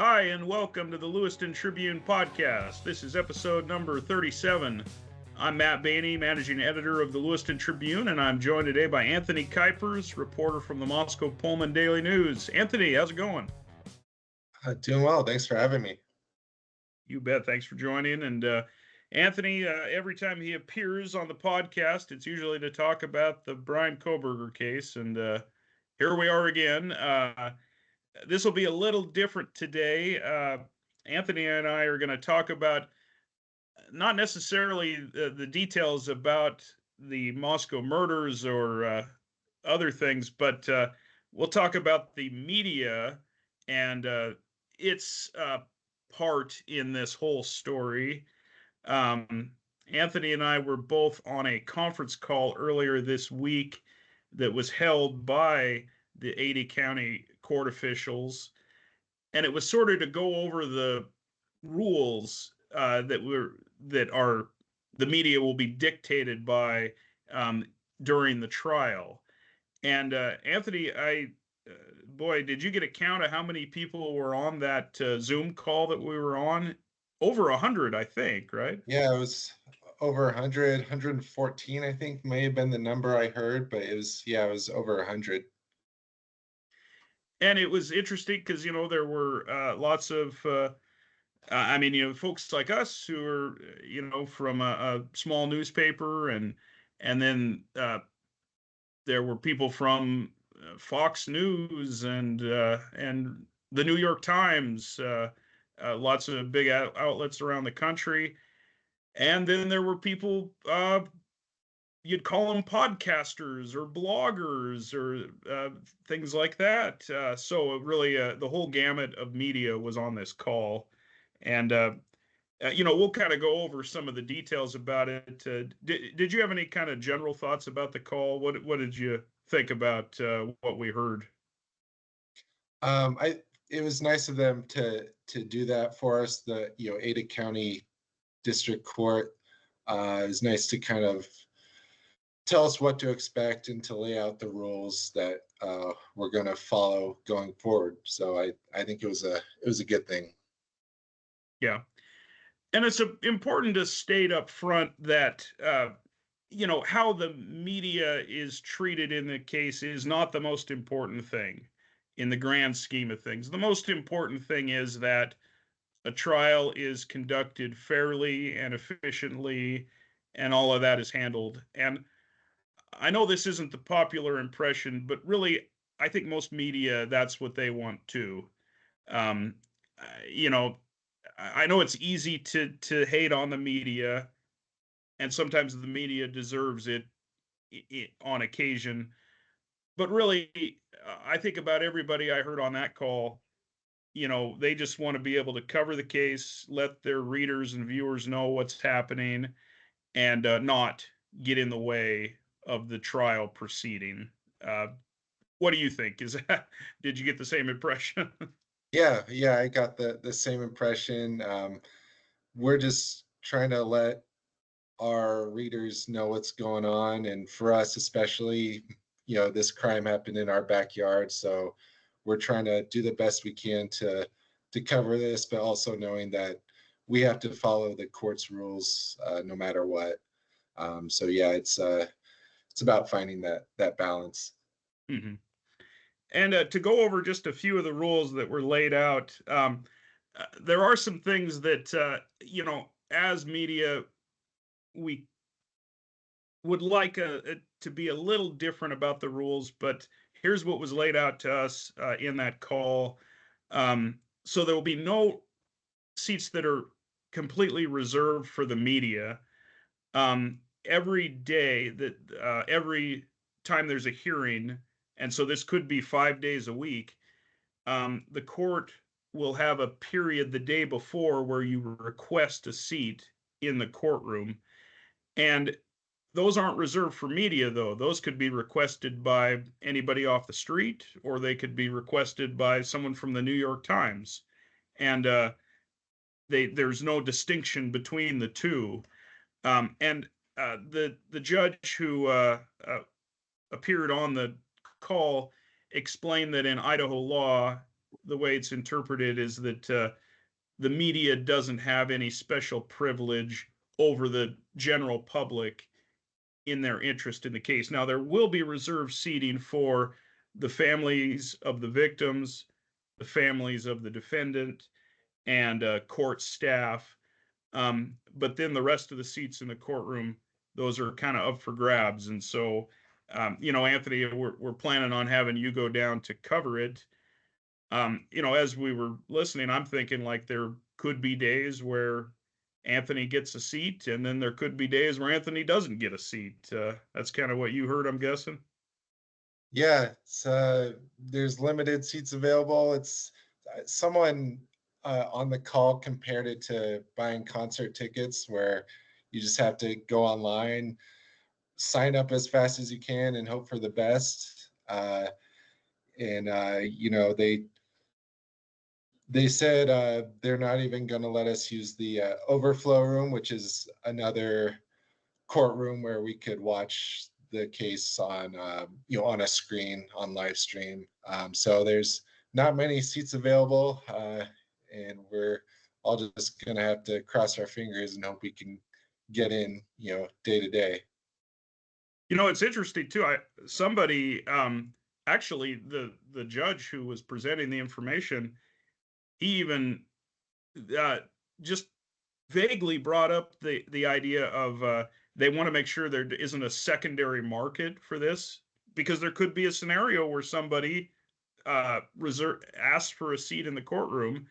Hi, and welcome to the Lewiston Tribune podcast. This is episode number 37. I'm Matt Bainey, managing editor of the Lewiston Tribune, and I'm joined today by Anthony Kuipers, reporter from the Moscow Pullman Daily News. Anthony, how's it going? Doing well. Thanks for having me. You bet. Thanks for joining. And Anthony, every time he appears on the podcast, it's usually to talk about the Bryan Kohberger case. And here we are again. This will be a little different today. Anthony and I are going to talk about not necessarily the details about the Moscow murders or other things, but we'll talk about the media and its part in this whole story. Anthony and I were both on a conference call earlier this week that was held by the Ada County court officials, and it was sort of to go over the rules that the media will be dictated by during the trial. And Anthony, boy, did you get a count of how many people were on that Zoom call that we were on? Over 100, I think, right? Yeah, it was over 100, 114, I think may have been the number I heard, but it was over 100. And it was interesting because, there were lots of, folks like us who are, from a small newspaper, and then there were people from Fox News and the New York Times, lots of big outlets around the country. And then there were people, you'd call them podcasters or bloggers or things like that. So really, the whole gamut of media was on this call. And, we'll kind of go over some of the details about it. Did you have any kind of general thoughts about the call? What did you think about what we heard? It was nice of them to do that for us. The Ada County District Court is nice to kind of tell us what to expect and to lay out the rules that we're going to follow going forward. So I think it was a good thing. Yeah. And it's important to state up front that, how the media is treated in the case is not the most important thing in the grand scheme of things. The most important thing is that a trial is conducted fairly and efficiently, and all of that is handled. And I know this isn't the popular impression, but really, I think most media, that's what they want too. I know it's easy to hate on the media, and sometimes the media deserves it on occasion. But really, I think about everybody I heard on that call, they just want to be able to cover the case, let their readers and viewers know what's happening, and not get in the way of the trial proceeding. What do you think? Did you get the same impression? Yeah, I got the same impression. We're just trying to let our readers know what's going on, and for us especially, this crime happened in our backyard, so we're trying to do the best we can to cover this, but also knowing that we have to follow the court's rules no matter what. So yeah, it's about finding that balance. Mm-hmm. And to go over just a few of the rules that were laid out, there are some things that, as media, we would like to be a little different about the rules, but here's what was laid out to us in that call. So there will be no seats that are completely reserved for the media. Every day every time there's a hearing, and so this could be 5 days a week, the court will have a period the day before where you request a seat in the courtroom. And those aren't reserved for media, though. Those could be requested by anybody off the street, or they could be requested by someone from the New York Times. And there's no distinction between the two. And the judge who appeared on the call explained that in Idaho law, the way it's interpreted is that the media doesn't have any special privilege over the general public in their interest in the case. Now, there will be reserved seating for the families of the victims, the families of the defendant, and court staff. But then the rest of the seats in the courtroom, those are kind of up for grabs. And so, Anthony, we're planning on having you go down to cover it. As we were listening, I'm thinking like there could be days where Anthony gets a seat, and then there could be days where Anthony doesn't get a seat. That's kind of what you heard, I'm guessing. Yeah, there's limited seats available. It's someone on the call compared it to buying concert tickets, where you just have to go online, sign up as fast as you can, and hope for the best. And they said they're not even going to let us use the overflow room, which is another courtroom where we could watch the case on on a screen on live stream. So there's not many seats available, and we're all just going to have to cross our fingers and hope we can get in day to day. It's interesting too. Somebody actually the judge who was presenting the information, he even just vaguely brought up the idea of they want to make sure there isn't a secondary market for this, because there could be a scenario where somebody asks for a seat in the courtroom,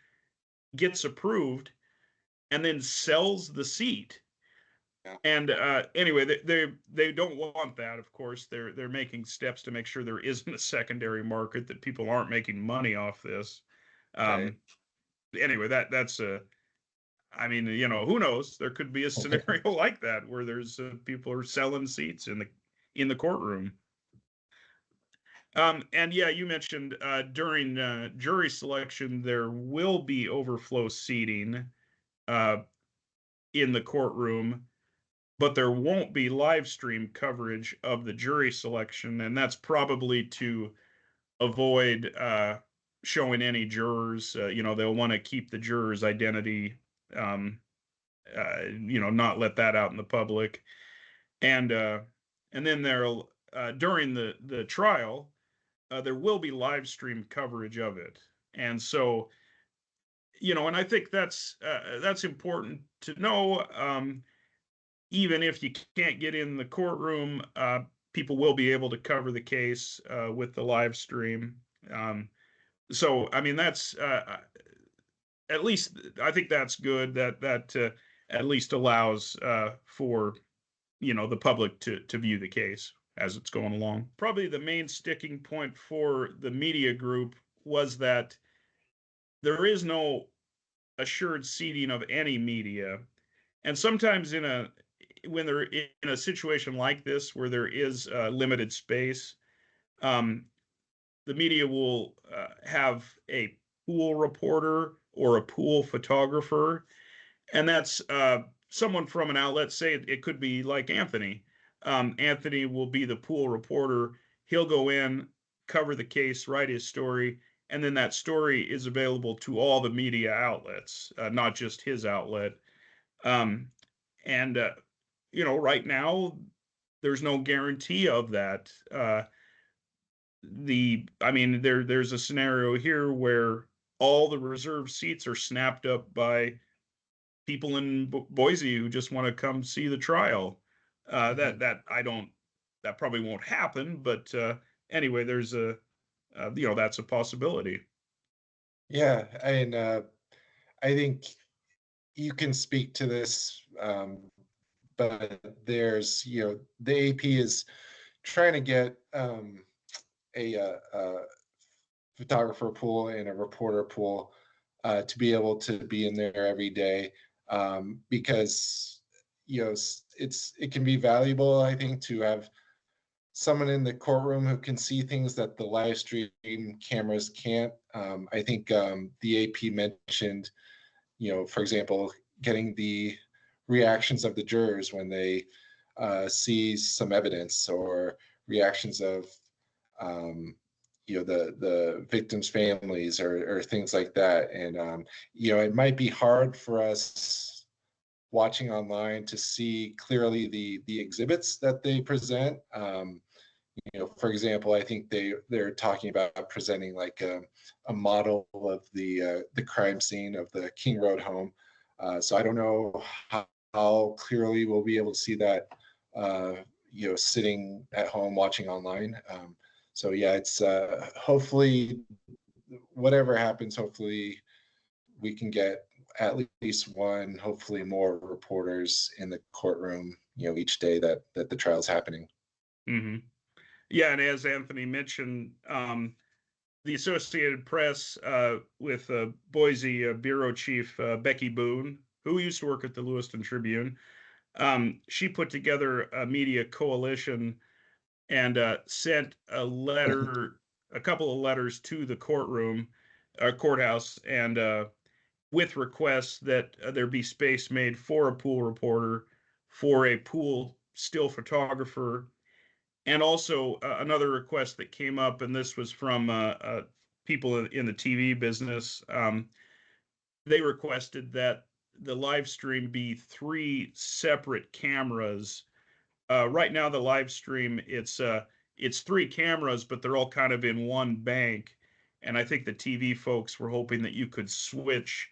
gets approved, and then sells the seat. Yeah. And anyway, they don't want that. Of course, they're making steps to make sure there isn't a secondary market, that people aren't making money off this. Right. Anyway, that's who knows? There could be a scenario like that where there's people are selling seats in the courtroom. And yeah, you mentioned during jury selection there will be overflow seating in the courtroom, but there won't be live stream coverage of the jury selection, and that's probably to avoid showing any jurors. They'll want to keep the jurors' identity, not let that out in the public. And then there'll during the trial, there will be live stream coverage of it, and so and I think that's important to know. Even if you can't get in the courtroom, people will be able to cover the case with the live stream. So I mean that's at least I think that's good, that at least allows for the public to view the case as it's going along. Probably the main sticking point for the media group was that there is no assured seating of any media, and sometimes when they're in a situation like this where there is limited space, the media will have a pool reporter or a pool photographer, and that's someone from an outlet. Say it could be like Anthony. Anthony will be the pool reporter. He'll go in, cover the case, write his story, and then that story is available to all the media outlets, not just his outlet. And right now there's no guarantee of that. There's a scenario here where all the reserved seats are snapped up by people in Boise who just want to come see the trial. That probably won't happen, but anyway, there's that's a possibility. Yeah, and I think you can speak to this, but there's the AP is trying to get a photographer pool and a reporter pool to be able to be in there every day, because it can be valuable, I think, to have someone in the courtroom who can see things that the live stream cameras can't. I think the AP mentioned, for example, getting the reactions of the jurors when they see some evidence, or reactions of the victims' families or things like that. And it might be hard for us watching online to see clearly the exhibits that they present. For example, I think they're talking about presenting like a model of the crime scene of the King Road home. So I don't know how clearly we'll be able to see that, sitting at home watching online. So yeah, it's hopefully whatever happens, hopefully we can get at least one, hopefully more reporters in the courtroom, each day that the trial's happening. Mm-hmm. Yeah, and as Anthony mentioned, the Associated Press with Boise bureau chief Becky Boone, who used to work at the Lewiston Tribune, she put together a media coalition and sent a couple of letters to the courthouse, and with requests that there be space made for a pool reporter, for a pool still photographer, and also another request that came up, and this was from people in the TV business. They requested that the live stream be 3 separate cameras. Right now, the live stream it's 3 cameras, but they're all kind of in one bank. And I think the TV folks were hoping that you could switch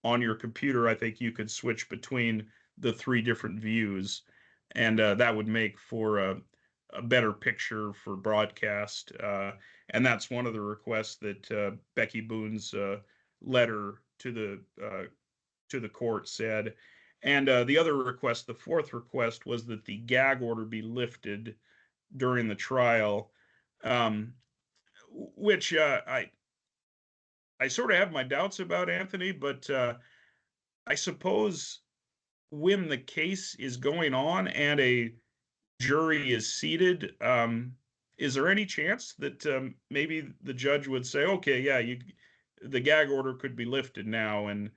on your computer. I think you could switch between the 3 different views, and that would make for a better picture for broadcast. And that's one of the requests that Becky Boone's letter to the court said. And the other request, the 4th request, was that the gag order be lifted during the trial, which I sort of have my doubts about, Anthony, but I suppose when the case is going on and a jury is seated, is there any chance that maybe the judge would say, okay, yeah, the gag order could be lifted now, and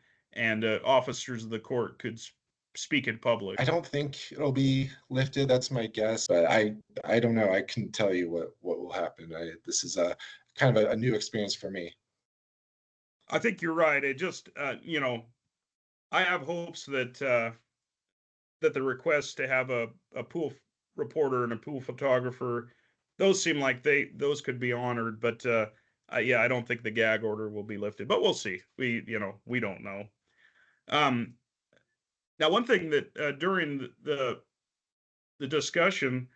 officers of the court could speak in public? I don't think it'll be lifted. That's my guess, but I don't know. I couldn't tell you what will happen. This is a kind of a new experience for me. I think you're right. It just, I have hopes that the request to have a pool reporter and a pool photographer, those seem like those could be honored. But yeah, I don't think the gag order will be lifted. But we'll see. We don't know. Now, one thing that during the discussion,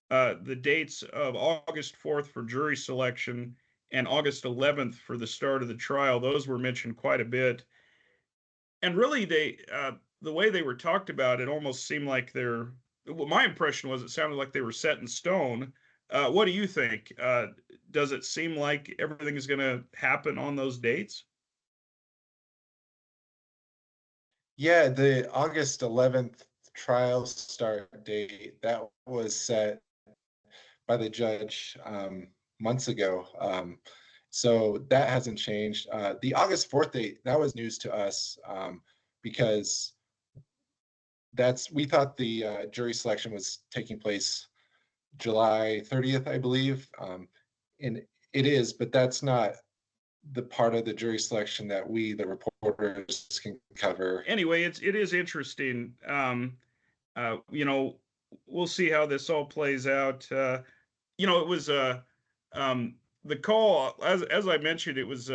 the dates of August 4th for jury selection and August 11th for the start of the trial, those were mentioned quite a bit. And really, the way they were talked about, it almost seemed like well, my impression was it sounded like they were set in stone. What do you think? Does it seem like everything is going to happen on those dates? Yeah, the August 11th trial start date, that was set by the judge months ago. So that hasn't changed. The August 4th date, that was news to us, because we thought the jury selection was taking place July 30th, I believe. And it is, but that's not the part of the jury selection that we, the reporters, can cover. Anyway, it is interesting. We'll see how this all plays out. It was the call, as I mentioned, it was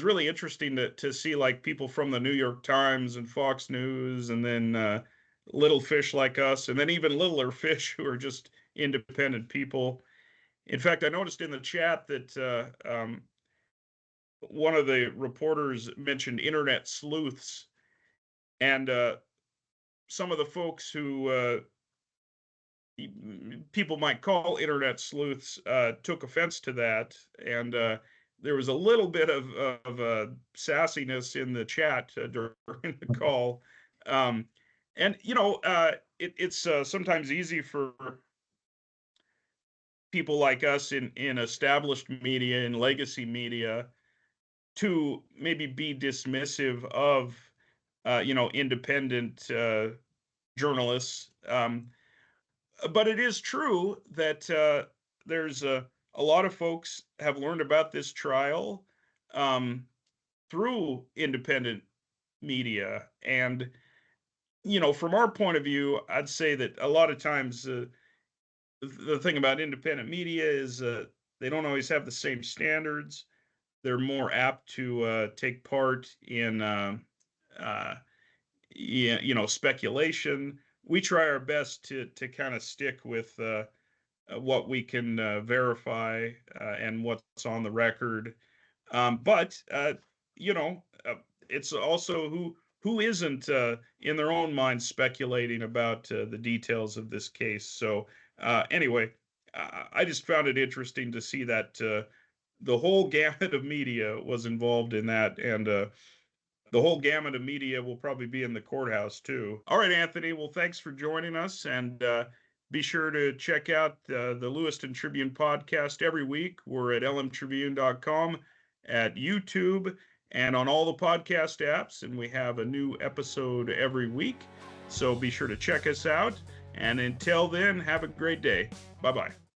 really interesting to see like people from the New York Times and Fox News, and then little fish like us, and then even littler fish who are just independent people. In fact, I noticed in the chat that one of the reporters mentioned internet sleuths, and some of the folks who people might call internet sleuths took offense to that, and there was a little bit of sassiness in the chat during the call. And it's sometimes easy for people like us in established media and legacy media to maybe be dismissive of independent journalists. But it is true that there's a lot of folks have learned about this trial um, through independent media. And, from our point of view, I'd say that a lot of times the thing about independent media is they don't always have the same standards. They're more apt to take part in, uh, yeah, speculation. We try our best to kind of stick with what we can verify and what's on the record. But you know, it's also who isn't in their own mind speculating about the details of this case. So anyway, I just found it interesting to see that the whole gamut of media was involved in that, and the whole gamut of media will probably be in the courthouse too. All right, Anthony. Well, thanks for joining us, and be sure to check out the Lewiston Tribune podcast every week. We're at lmtribune.com, at YouTube, and on all the podcast apps, and we have a new episode every week. So be sure to check us out. And until then, have a great day. Bye bye.